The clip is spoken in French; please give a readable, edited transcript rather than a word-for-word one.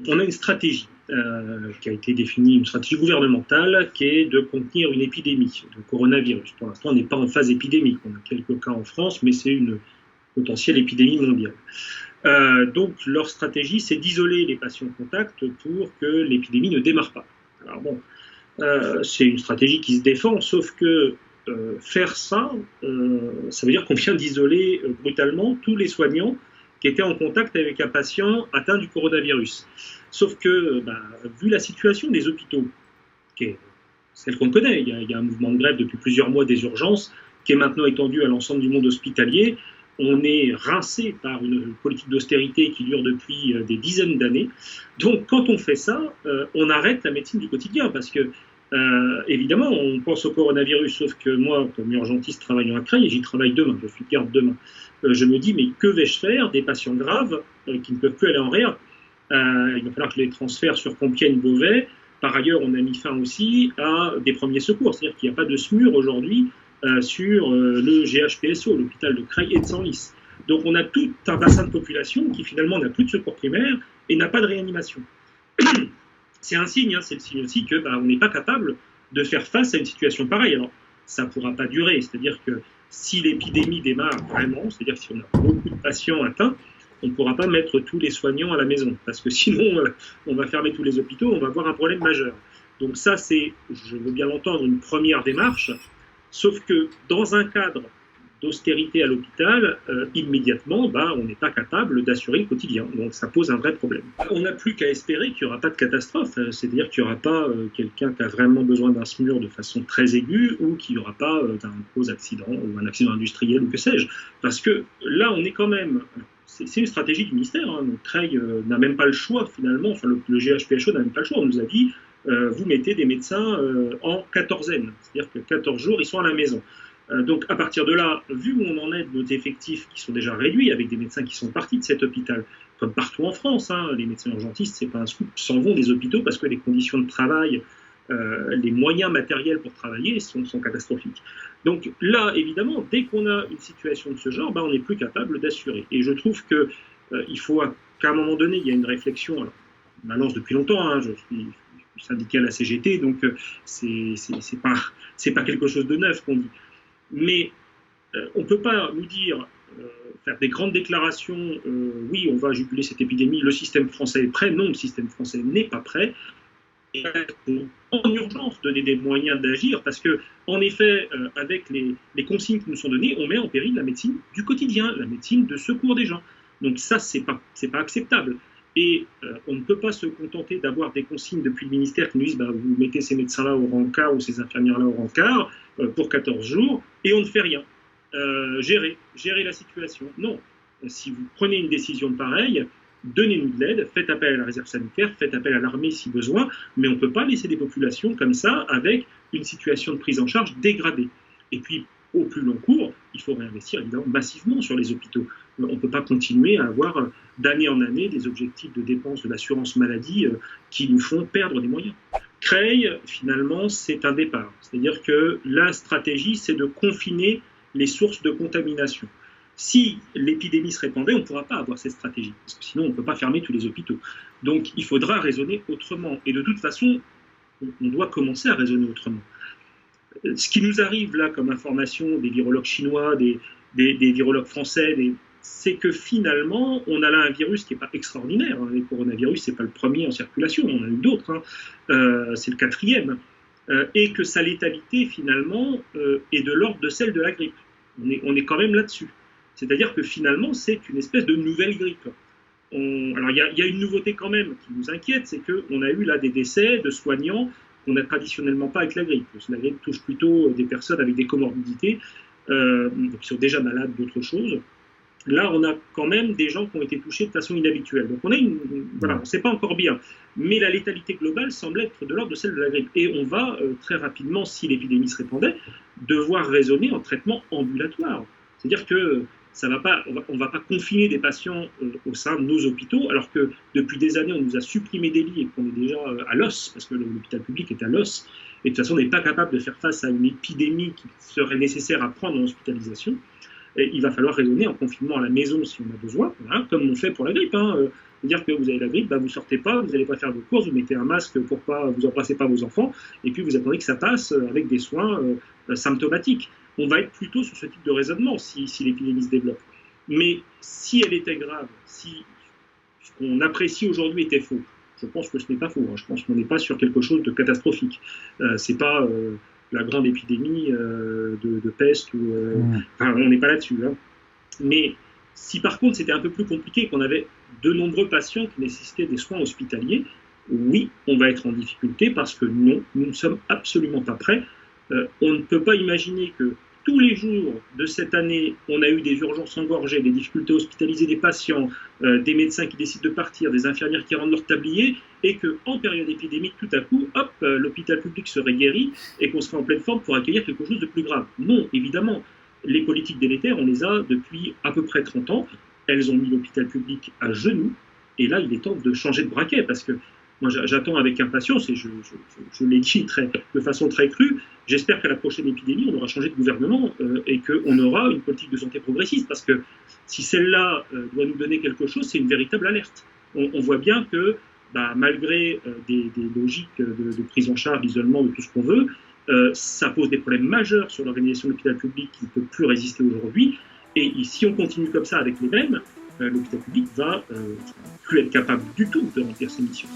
On a une stratégie qui a été définie, une stratégie gouvernementale qui est de contenir une épidémie de coronavirus. Pour l'instant, on n'est pas en phase épidémique. On a quelques cas en France, mais c'est une potentielle épidémie mondiale. Donc, leur stratégie, c'est d'isoler les patients contacts pour que l'épidémie ne démarre pas. Alors bon, c'est une stratégie qui se défend, sauf que faire ça, ça veut dire qu'on vient d'isoler brutalement tous les soignants qui étaient en contact avec un patient atteint du coronavirus. Sauf que, vu la situation des hôpitaux, qui est celle qu'on connaît, il y a un mouvement de grève depuis plusieurs mois des urgences, qui est maintenant étendu à l'ensemble du monde hospitalier. On est rincé par une politique d'austérité qui dure depuis des dizaines d'années. Donc, quand on fait ça, on arrête la médecine du quotidien, parce que, évidemment, on pense au coronavirus, sauf que moi, comme urgentiste travaillant à Creil, et j'y travaille demain, je suis de garde demain, je me dis, mais que vais-je faire des patients graves qui ne peuvent plus aller en réa? Il va falloir que je les transfère sur Compiègne-Beauvais. Par ailleurs, on a mis fin aussi à des premiers secours, c'est-à-dire qu'il n'y a pas de SMUR aujourd'hui sur le GHPSO, l'hôpital de Creil et de Senlis. Donc on a tout un bassin de population qui finalement n'a plus de secours primaire et n'a pas de réanimation. C'est un signe, c'est le signe aussi que on n'est pas capable de faire face à une situation pareille. Alors ça ne pourra pas durer, c'est-à-dire que si l'épidémie démarre vraiment, c'est-à-dire si on a beaucoup de patients atteints, on ne pourra pas mettre tous les soignants à la maison, parce que sinon on va fermer tous les hôpitaux, on va avoir un problème majeur. Donc ça c'est, je veux bien l'entendre, une première démarche, sauf que dans un cadre d'austérité à l'hôpital, immédiatement, on n'est pas capable d'assurer le quotidien. Donc ça pose un vrai problème. On n'a plus qu'à espérer qu'il n'y aura pas de catastrophe, c'est-à-dire qu'il n'y aura pas quelqu'un qui a vraiment besoin d'un SMUR de façon très aiguë, ou qu'il n'y aura pas d'un gros accident, ou un accident industriel, ou que sais-je. Parce que là, on est quand même... C'est une stratégie du ministère. Donc Creil n'a même pas le choix, finalement. Enfin, le GHPHO n'a même pas le choix. On nous a dit, vous mettez des médecins en quatorzaine. C'est-à-dire que 14 jours, ils sont à la maison. Donc à partir de là, vu où on en est de nos effectifs qui sont déjà réduits, avec des médecins qui sont partis de cet hôpital, comme partout en France, les médecins urgentistes, c'est pas un scoop, s'en vont des hôpitaux parce que les conditions de travail, les moyens matériels pour travailler sont catastrophiques. Donc là, évidemment, dès qu'on a une situation de ce genre, on n'est plus capable d'assurer. Et je trouve que il faut qu'à un moment donné, il y a une réflexion. Alors, on la lance depuis longtemps. Je suis syndiqué à la CGT, donc c'est pas quelque chose de neuf qu'on dit. Mais on ne peut pas nous dire, faire des grandes déclarations, oui, on va juguler cette épidémie, le système français est prêt. Non, le système français n'est pas prêt. Et en urgence, donner des moyens d'agir, parce que, en effet, avec les consignes qui nous sont données, on met en péril la médecine du quotidien, la médecine de secours des gens. Donc ça, c'est pas acceptable. Et on ne peut pas se contenter d'avoir des consignes depuis le ministère qui nous disent vous mettez ces médecins-là au rencard ou ces infirmières-là au rencard pour 14 jours et on ne fait rien. Gérer la situation. Non. Si vous prenez une décision pareille, donnez-nous de l'aide, faites appel à la réserve sanitaire, faites appel à l'armée si besoin, mais on ne peut pas laisser des populations comme ça avec une situation de prise en charge dégradée. Et puis, au plus long cours, il faut réinvestir évidemment massivement sur les hôpitaux. On ne peut pas continuer à avoir d'année en année des objectifs de dépenses de l'assurance maladie qui nous font perdre des moyens. Creil, finalement, c'est un départ. C'est-à-dire que la stratégie, c'est de confiner les sources de contamination. Si l'épidémie se répandait, on ne pourra pas avoir cette stratégie, parce que sinon on ne peut pas fermer tous les hôpitaux. Donc il faudra raisonner autrement. Et de toute façon, on doit commencer à raisonner autrement. Ce qui nous arrive là comme information des virologues chinois, des virologues français, c'est que finalement, on a là un virus qui n'est pas extraordinaire. Les coronavirus, ce n'est pas le premier en circulation, on en a eu d'autres, c'est le 4e. Et que sa létalité, finalement, est de l'ordre de celle de la grippe. On est quand même là-dessus. C'est-à-dire que finalement, c'est une espèce de nouvelle grippe. Alors, il y a une nouveauté quand même qui nous inquiète, c'est qu'on a eu là des décès de soignants qu'on n'a traditionnellement pas avec la grippe. Parce que la grippe touche plutôt des personnes avec des comorbidités, qui sont déjà malades d'autres choses. Là, on a quand même des gens qui ont été touchés de façon inhabituelle. Donc, on ne sait pas encore bien. Mais la létalité globale semble être de l'ordre de celle de la grippe. Et on va très rapidement, si l'épidémie se répandait, devoir raisonner en traitement ambulatoire. C'est-à-dire que on va pas confiner des patients au sein de nos hôpitaux, alors que depuis des années, on nous a supprimé des lits et qu'on est déjà à l'os, parce que l'hôpital public est à l'os. Et de toute façon, on n'est pas capable de faire face à une épidémie qui serait nécessaire à prendre en hospitalisation. Et il va falloir raisonner en confinement à la maison si on a besoin, comme on fait pour la grippe. C'est-à-dire que vous avez la grippe, vous sortez pas, vous n'allez pas faire vos courses, vous mettez un masque pour pas, vous embrassez pas vos enfants, et puis vous attendez que ça passe avec des soins symptomatiques. On va être plutôt sur ce type de raisonnement si l'épidémie se développe. Mais si elle était grave, si ce qu'on apprécie aujourd'hui était faux, je pense que ce n'est pas faux. Je pense qu'on n'est pas sur quelque chose de catastrophique. C'est pas la grande épidémie de peste enfin, on n'est pas là-dessus. Mais si par contre c'était un peu plus compliqué, qu'on avait de nombreux patients qui nécessitaient des soins hospitaliers, oui, on va être en difficulté parce que non, nous ne sommes absolument pas prêts. On ne peut pas imaginer que tous les jours de cette année, on a eu des urgences engorgées, des difficultés à hospitaliser des patients, des médecins qui décident de partir, des infirmières qui rendent leur tablier, et qu'en période épidémique, tout à coup, hop, l'hôpital public serait guéri et qu'on serait en pleine forme pour accueillir quelque chose de plus grave. Non, évidemment, les politiques délétères, on les a depuis à peu près 30 ans. Elles ont mis l'hôpital public à genoux, et là, il est temps de changer de braquet, parce que moi, j'attends avec impatience, et je l'ai dit de façon très crue, j'espère qu'à la prochaine épidémie, on aura changé de gouvernement et qu'on aura une politique de santé progressiste, parce que si celle-là doit nous donner quelque chose, c'est une véritable alerte. On voit bien que, malgré des logiques de prise en charge, d'isolement, de tout ce qu'on veut, ça pose des problèmes majeurs sur l'organisation de l'hôpital public qui ne peut plus résister aujourd'hui. Et si on continue comme ça avec les mêmes, l'hôpital public va plus être capable du tout de remplir ses missions.